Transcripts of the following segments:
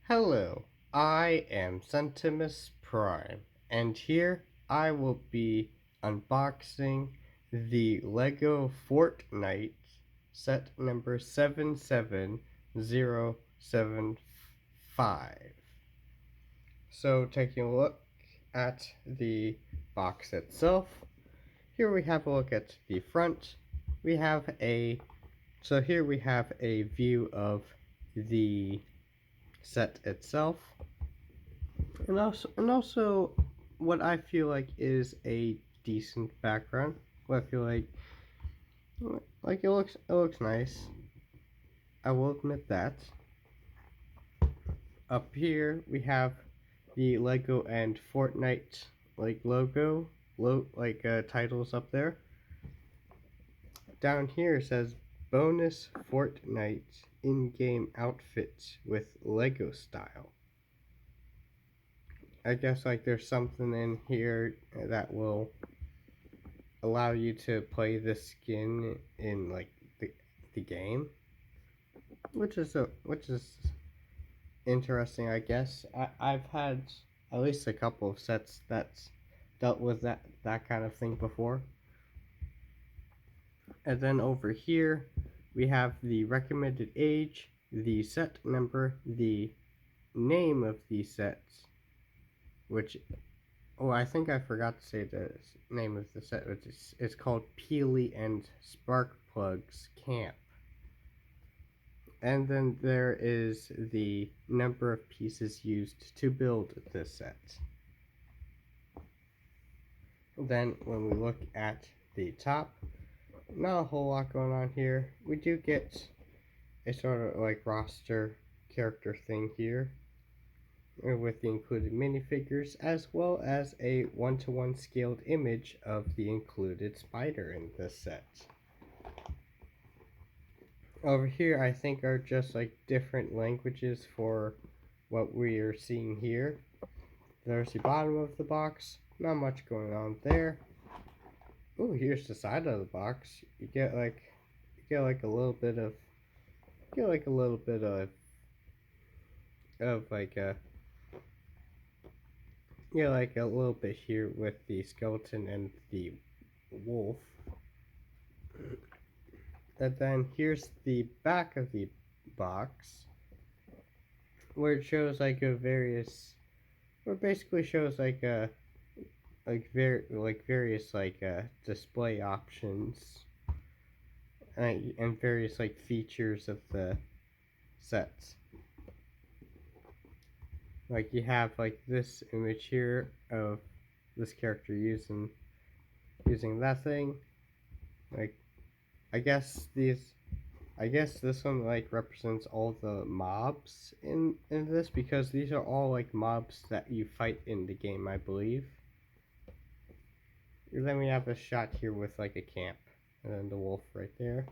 Hello, I am Centimus Prime, and here I will be unboxing the LEGO Fortnite set number 77075. So, taking a look at the box itself, here we have a look at the front. We have a here we have a view of the set itself. And also, what I feel like is a decent background. What I feel like it looks nice. I will admit that. Up here we have the Lego and Fortnite titles up there. Down here it says bonus Fortnite in-game outfits with Lego style. I guess there's something in here that will allow you to play the skin in the game, which is interesting. I guess I've had at least a couple of sets that's dealt with that kind of thing before. And then over here we have the recommended age, the set number, the name of the sets, which I think I forgot to say the name of the set, which is called Peely and Sparkplug's Camp. And then there is the number of pieces used to build this set. Then when we look at the top, not a whole lot going on here. We do get a sort of roster character thing here with the included minifigures, as well as a 1-to-1 scaled image of the included spider in this set. Over here I think are just different languages for what we are seeing here. There's the bottom of the box, not much going on there. Oh, here's the side of the box. You get a little bit of a little bit here with the skeleton and the wolf. And then here's the back of the box, where it shows basically shows various display options and various features of the sets. You have this image here of this character using that thing. I guess this one represents all the mobs in this, because these are all mobs that you fight in the game, I believe. Then we have a shot here with a camp, and then the wolf right there,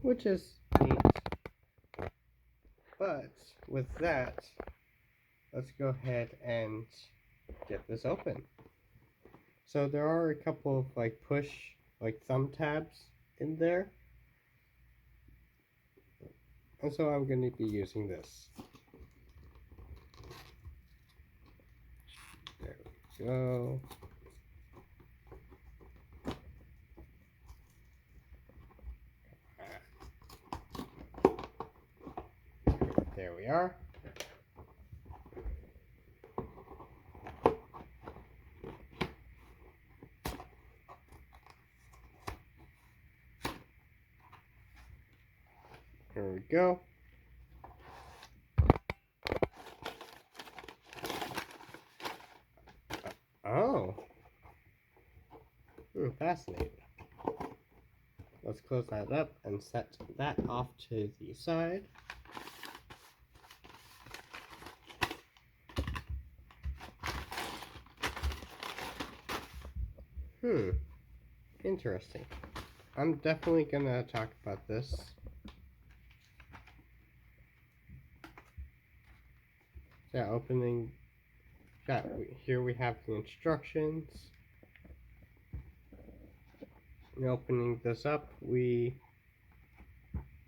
which is neat. But with that, let's go ahead and get this open. So there are a couple of push thumb tabs in there, and so I'm going to be using this. There we go. There we are. There we go. Oh. Fascinating. Let's close that up and set that off to the side. Interesting. I'm definitely gonna talk about this. Yeah, opening. Yeah, here we have the instructions. And opening this up, we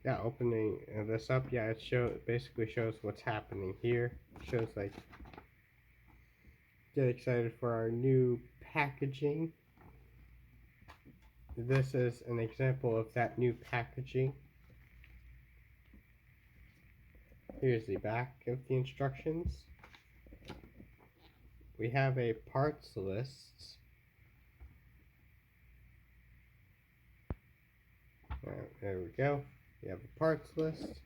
yeah, opening this up, yeah, it basically shows what's happening here. It shows like get excited for our new packaging. This is an example of that new packaging. Here's the back of the instructions. We have a parts list. There we go. We have a parts list.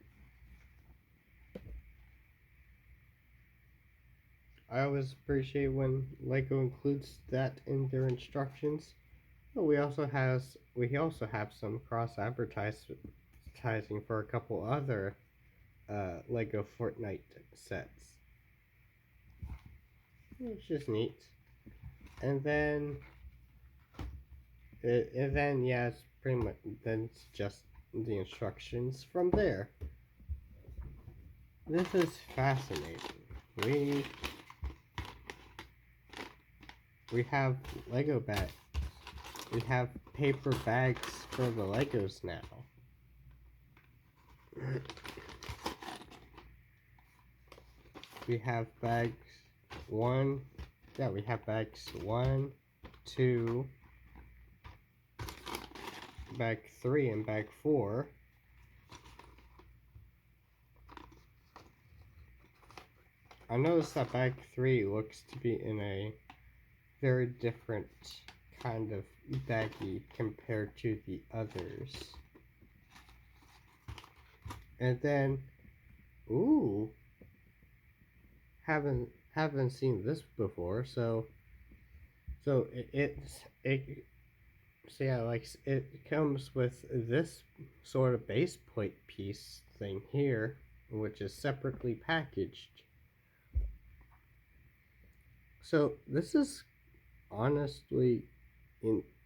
I always appreciate when LEGO includes that in their instructions. But we also have some cross advertising for a couple other LEGO FORTNITE sets, which is neat. And then yeah, it's pretty much then it's just the instructions from there. This is fascinating. We have Lego bags. We have paper bags for the Legos now. We have bags we have bags 1, 2, bag 3, and bag 4. I noticed that bag 3 looks to be in a very different kind of baggie compared to the others. And then, ooh, haven't seen this before. So it comes with this sort of base plate piece thing here, which is separately packaged. So this is honestly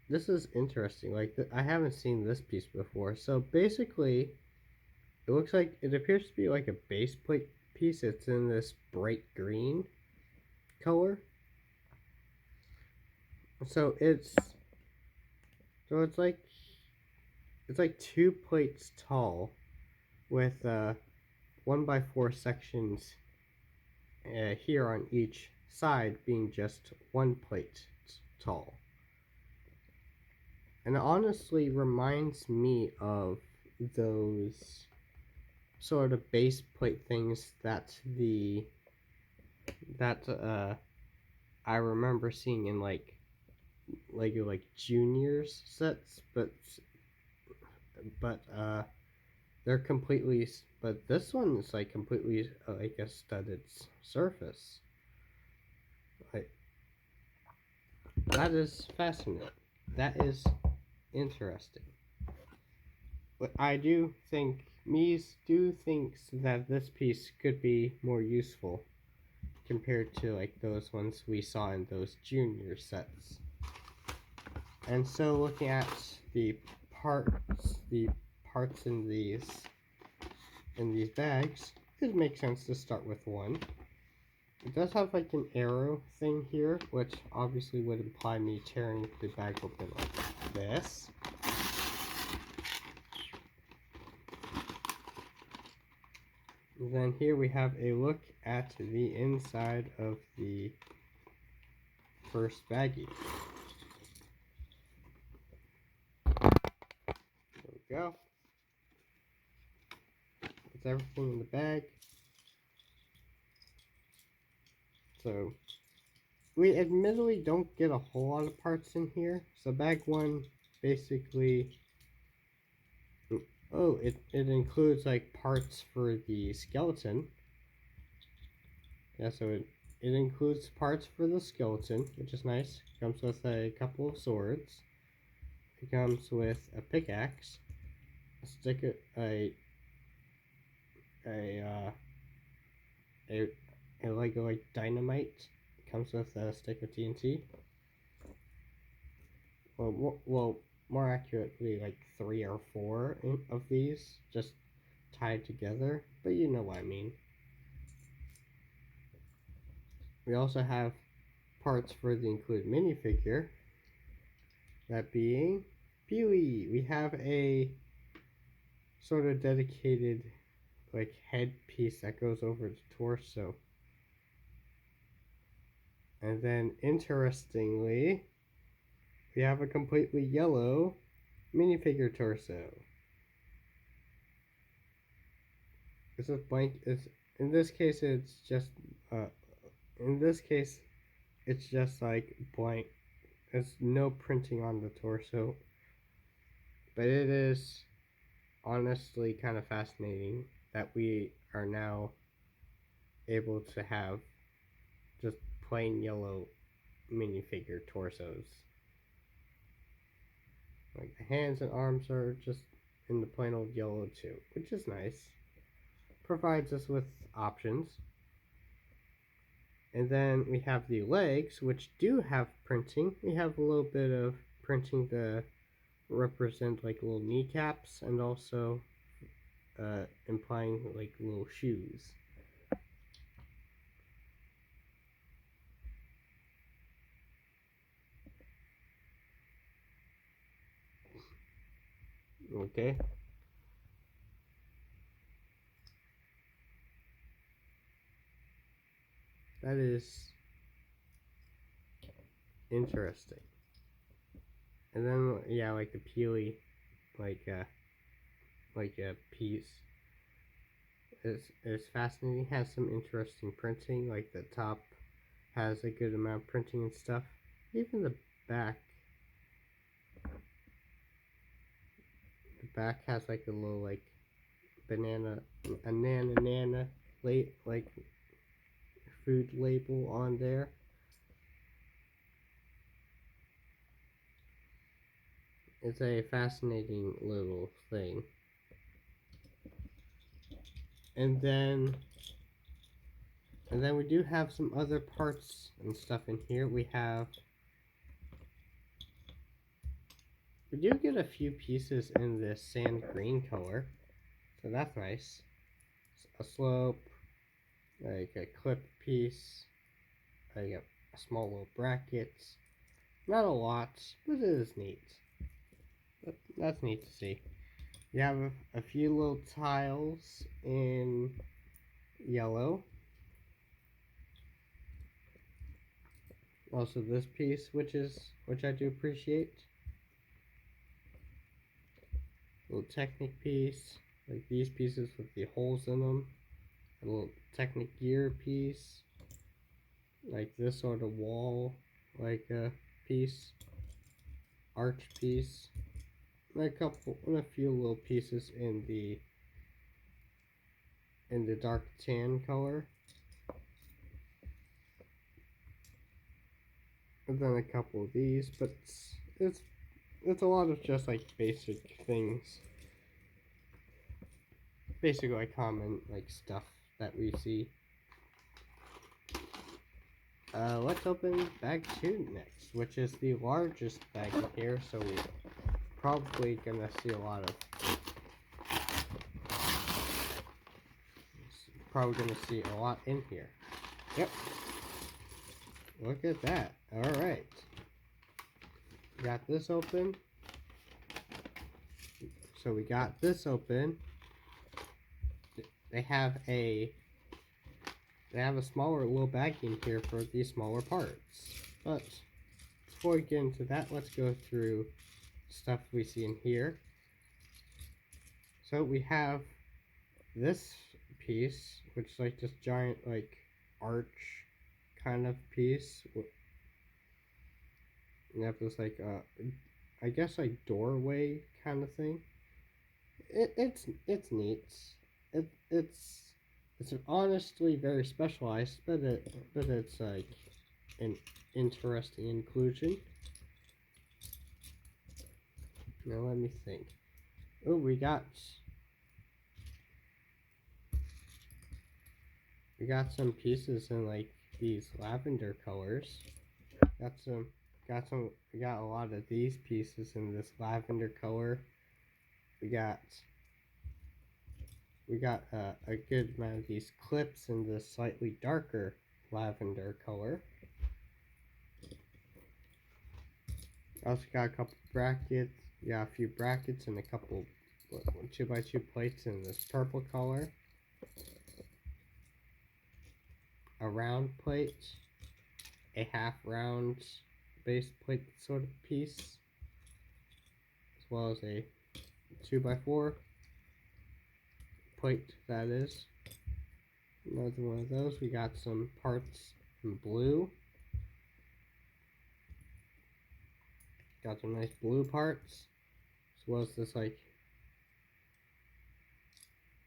this is interesting. Like I haven't seen this piece before. So basically, it looks like it appears to be like a base plate piece. It's in this bright green color. So it's like 2 plates tall, with 1x4 sections here on each side being just 1 plate tall. And it honestly reminds me of those sort of base plate things that I remember seeing in like Lego juniors sets, but they're completely, but this one is like completely like a studded surface. Like, that is fascinating. That is interesting. But I do think Mies thinks that this piece could be more useful compared to like those ones we saw in those junior sets. And so looking at the parts in these bags, it makes sense to start with one. It does have like an arrow thing here, which obviously would imply me tearing the bag open like this. And then here we have a look at the inside of the first baggie. There we go. It's everything in the bag. So we admittedly don't get a whole lot of parts in here. So bag 1 basically, it includes like parts for the skeleton. Yeah, so it includes parts for the skeleton, which is nice. It comes with a couple of swords. It comes with a pickaxe, a stick of a Lego like dynamite. It comes with a stick of TNT. Well, more accurately, like 3 or 4 of these just tied together, but you know what I mean. We also have parts for the included minifigure, that being Peely. We have a sort of dedicated like headpiece that goes over the torso. And then interestingly, we have a completely yellow minifigure torso. This is blank. In this case it's just in this case it's just like blank. There's no printing on the torso. But it is honestly kind of fascinating that we are now able to have just plain yellow minifigure torsos. Like the hands and arms are just in the plain old yellow too, which is nice. Provides us with options. And then we have the legs, which do have printing. We have a little bit of printing to represent like little kneecaps and also implying like little shoes. Okay. That is interesting. And then yeah, like the peely, like a piece is fascinating. Has some interesting printing. Like the top has a good amount of printing and stuff. Even the back. The back has like a little like banana, like food label on there. It's a fascinating little thing. And then we do have some other parts and stuff in here. We do get a few pieces in this sand green color, so that's nice. A slope, like a clip piece, like a small little bracket. Not a lot, but it is neat. That's neat to see. You have a few little tiles in yellow. Also this piece, which I do appreciate. Little Technic piece, like these pieces with the holes in them. A little Technic gear piece, like this sort of wall, like a piece, arch piece, and a few little pieces in the dark tan color. And then a couple of these, but it's a lot of just like basic things. Basically like common like stuff that we see. Let's open bag 2 next, which is the largest bag in here, so we're probably gonna see a lot of in here. Yep. Look at that. Alright. Got this open. So we got this open. They have a smaller little bag in here for these smaller parts. But before we get into that, let's go through stuff we see in here. So we have this piece, which is like this giant like arch kind of piece. You have this like I guess like doorway kind of thing. It's neat. It's honestly very specialized, but it's like an interesting inclusion. Now let me think. Oh, we got some pieces in like these lavender colors. We got a lot of these pieces in this lavender color. We got a good amount of these clips in this slightly darker lavender color. Also got a couple brackets. Yeah, a few brackets and a couple 2x2 plates in this purple color. A round plate, a half round base plate sort of piece, as well as a 2x4 plate, that is. Another one of those. We got some parts in blue. Got some nice blue parts, as well as this like,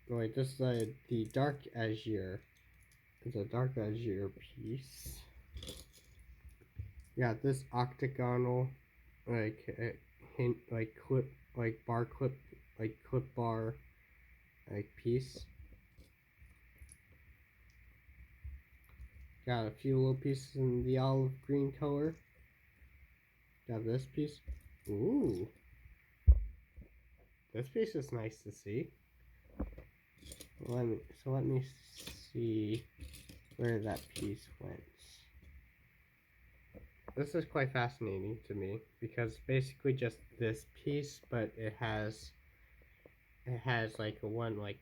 wait, this is the dark azure. It's a dark azure piece. We got this octagonal, like clip, like bar clip, like clip bar, like piece. Got a few little pieces in the olive green color. Got this piece. Ooh. This piece is nice to see. Let me see where that piece went. This is quite fascinating to me because basically just this piece, but it has like a one like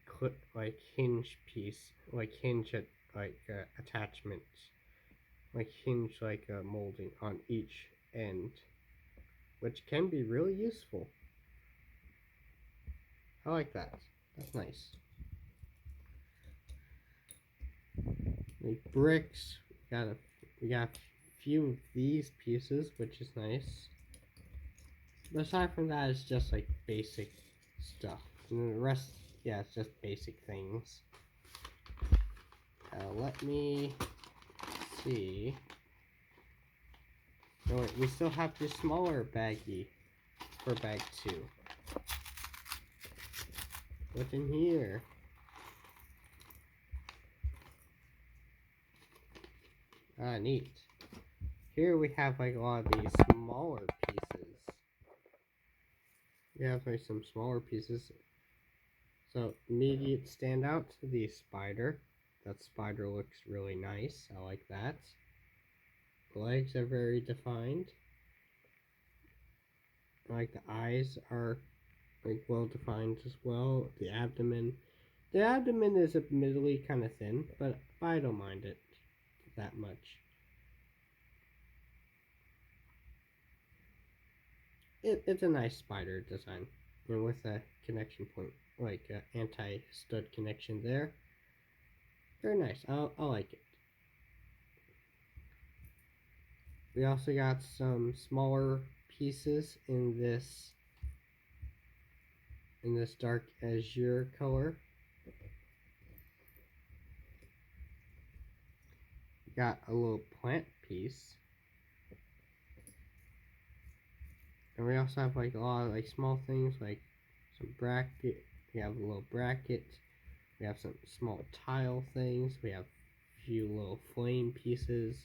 clip like hinge piece, like hinge at like attachments, like hinge like molding on each end, which can be really useful. I like that. That's nice. Like bricks, we got a few of these pieces, which is nice. But aside from that, it's just like basic stuff. And the rest, yeah, it's just basic things. Let me see. Oh wait, we still have the smaller baggie for bag 2. What's in here? Ah, neat. Here we have like a lot of these smaller pieces. We have like some smaller pieces. So immediate standout, the spider. That spider looks really nice. I like that. The legs are very defined. I like the eyes are like well defined as well. The abdomen is admittedly kind of thin, but I don't mind it that much. It's a nice spider design, and with a connection point, like anti-stud connection there. Very nice. I like it. We also got some smaller pieces in this dark azure color. We got a little plant piece. And we also have like a lot of like small things like some bracket. We have a little bracket. We have some small tile things. We have a few little flame pieces.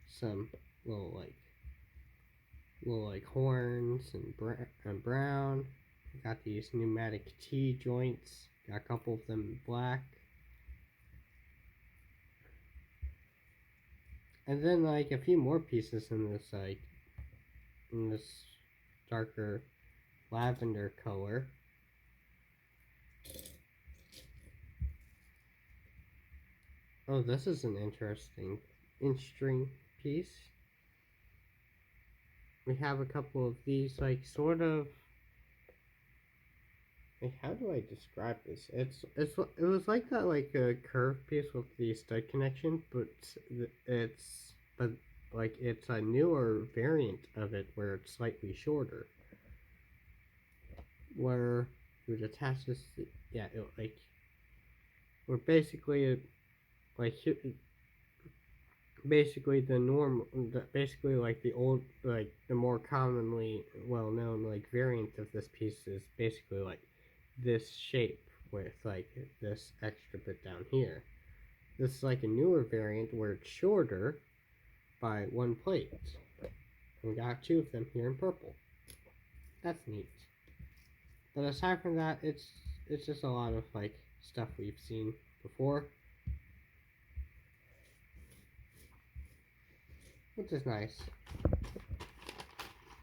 Some little like horns and brown. We got these pneumatic T joints. Got a couple of them in black. And then like a few more pieces in this darker lavender color. Oh, this is an interesting inch-string piece. We have a couple of these, like, sort of, like, how do I describe this? It was like that, like, a curved piece with the stud connection, but it's a newer variant of it where it's slightly shorter. Where you would attach this, yeah, where basically, like, basically like the old, like the more commonly well-known like variant of this piece is basically like this shape with like this extra bit down here. This is like a newer variant where it's shorter by one plate. We got 2 of them here in purple. That's neat. But aside from that, it's just a lot of like stuff we've seen before, which is nice.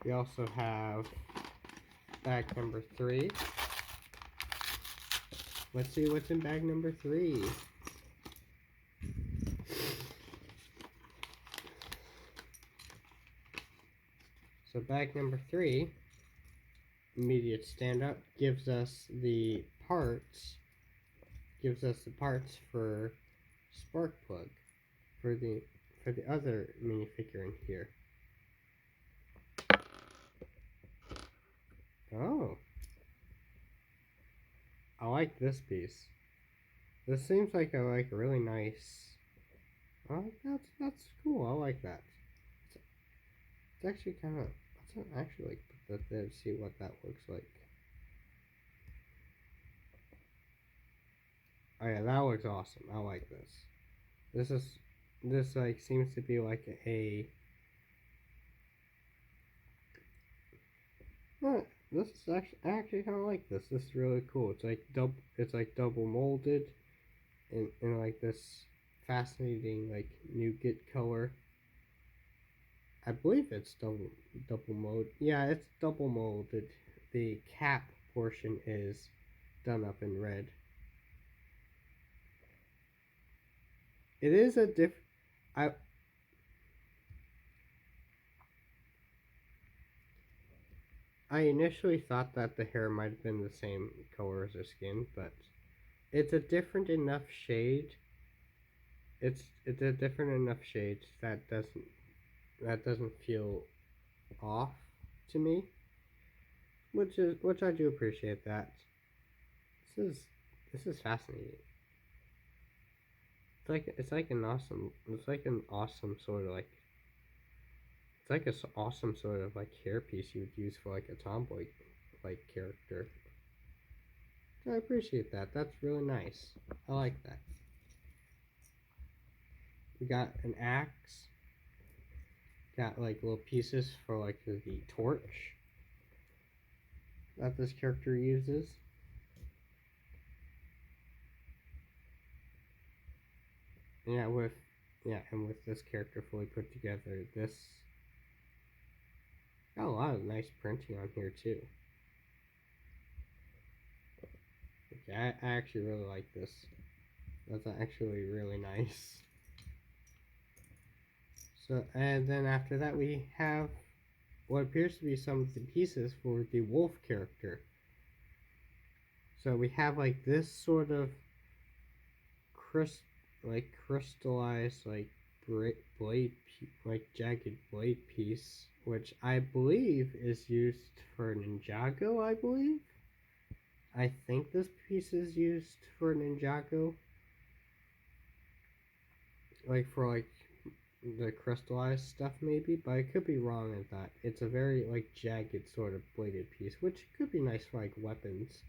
We also have bag number 3. Let's see what's in bag number 3. So bag number 3, immediate stand-up, gives us the parts for Sparkplug for the other minifigure in here. Oh, I like this piece. This seems like a really nice. Oh, that's cool. I like that. It's actually kind of. Let's actually put that there to see what that looks like. Oh yeah, that looks awesome. I like this. This like seems to be like a. This is actually kind of like this. This is really cool. It's like double molded, in like this fascinating like nougat color. I believe it's double mold. Yeah, it's double molded. The cap portion is done up in red. It is a I initially thought that the hair might have been the same color as her skin, but it's a different enough shade. It's a different enough shade that doesn't feel off to me, which I do appreciate that. This is fascinating. It's like an awesome sort of like it's like an awesome sort of like hairpiece you would use for like a tomboy like character. So I appreciate that. That's really nice. I like that. We got an axe. Got like little pieces for like the torch that this character uses. And with this character fully put together, this got a lot of nice printing on here too. Okay, I actually really like this. That's actually really nice. So, and then after that we have what appears to be some of the pieces for the wolf character. So we have like this sort of crystallized like blade, like jagged blade piece, which I believe is used for Ninjago. I think this piece is used for Ninjago, like for like the crystallized stuff maybe, but I could be wrong at that. It's a very like jagged sort of bladed piece, which could be nice for like weapons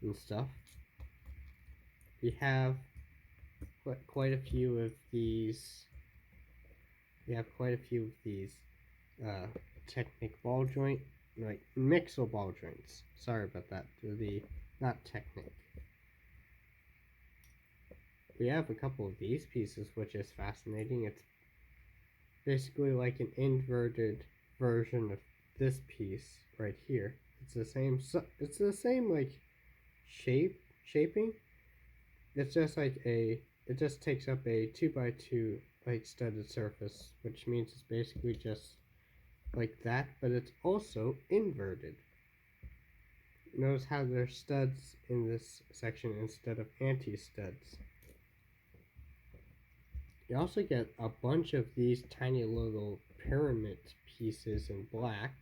and stuff. We have quite a few of these. We have quite a few of these Technic ball joint, like Mixel ball joints. Sorry about that. Not Technic. We have a couple of these pieces, which is fascinating. It's basically like an inverted version of this piece right here. It's the same. It's the same like shaping. It's just like it just takes up a 2x2 like studded surface, which means it's basically just like that, but it's also inverted. Notice how there's studs in this section instead of anti-studs. You also get a bunch of these tiny little pyramid pieces in black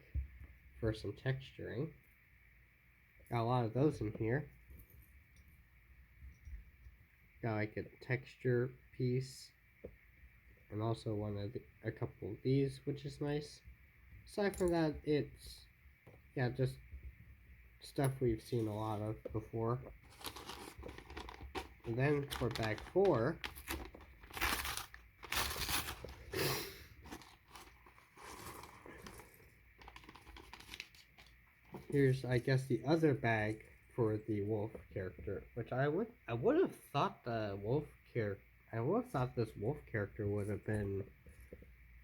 for some texturing. Got a lot of those in here. Got like a texture piece, and also a couple of these, which is nice. Aside from that, it's just stuff we've seen a lot of before. And then for bag 4, here's I guess the other bag for the wolf character, which I would have thought this wolf character would have been,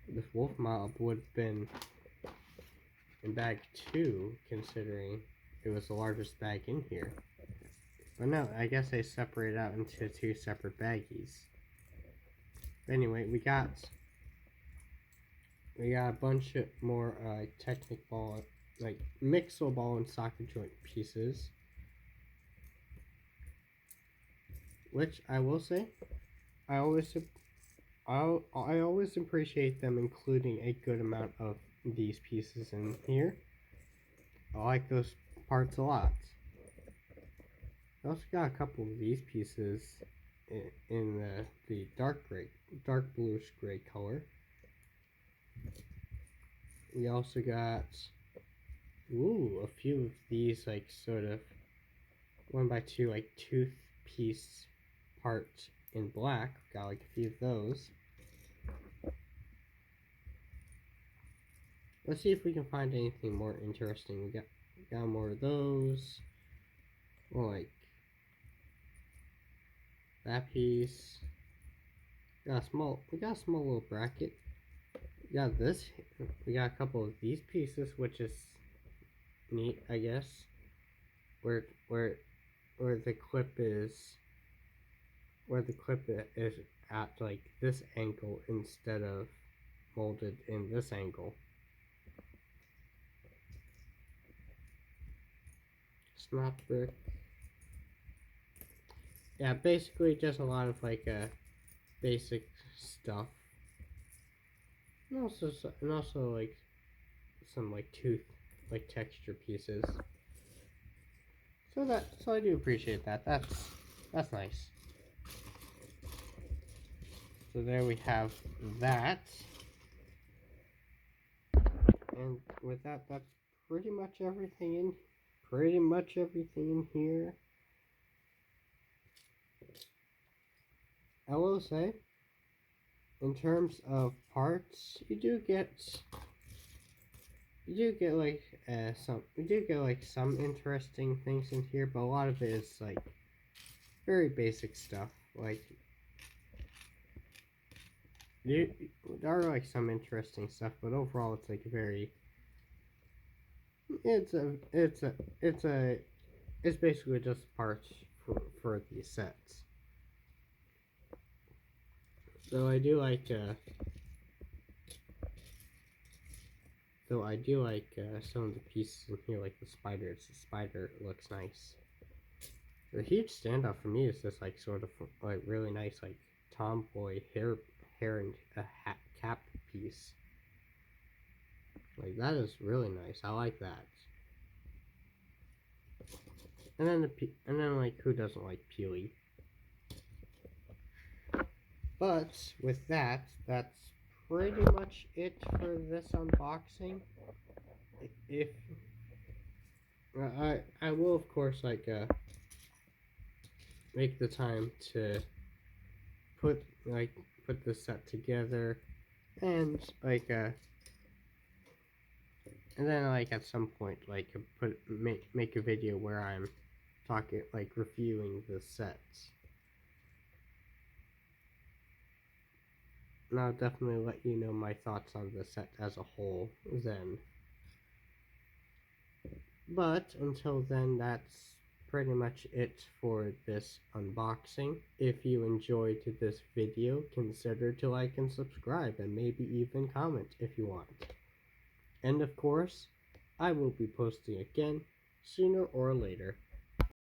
this wolf mob would have been in bag 2, considering it was the largest bag in here. But no, I guess they separate out into 2 separate baggies. Anyway, we got a bunch of more Technic ball, like mixel ball and socket joint pieces, which I will say, I always appreciate them including a good amount of these pieces in here. I like those parts a lot. I also got a couple of these pieces in the dark bluish gray color. We also got a few of these like sort of 1x2 like tooth piece parts in black. Got like a few of those. Let's see if we can find anything more interesting. We got more of those. Well, like that piece. We got a small little bracket. We got this. We got a couple of these pieces, which is neat, I guess. Where the clip is at like this angle instead of molded in this angle. Snap brick. Yeah, basically just a lot of like basic stuff. And also like some like tooth like texture pieces. So I do appreciate that. That's nice. So there we have that. And with that, that's pretty much everything in here. I will say, in terms of parts, you do get some interesting things in here, but a lot of it is like very basic stuff. Like there are like some interesting stuff, but overall it's like very it's basically just parts for these sets. So I do like some of the pieces in here, like the spider. The spider looks nice. The huge standout for me is this like sort of like really nice like tomboy hair and a hat cap piece. Like that is really nice. I like that. And then like who doesn't like Peely? But with that, that's pretty much it for this unboxing. If I will of course like make the time to put this set together and like and then like at some point like make a video where I'm talking like reviewing the sets. And I'll definitely let you know my thoughts on the set as a whole then. But until then, that's pretty much it for this unboxing. If you enjoyed this video, consider to like and subscribe, and maybe even comment if you want. And of course, I will be posting again sooner or later.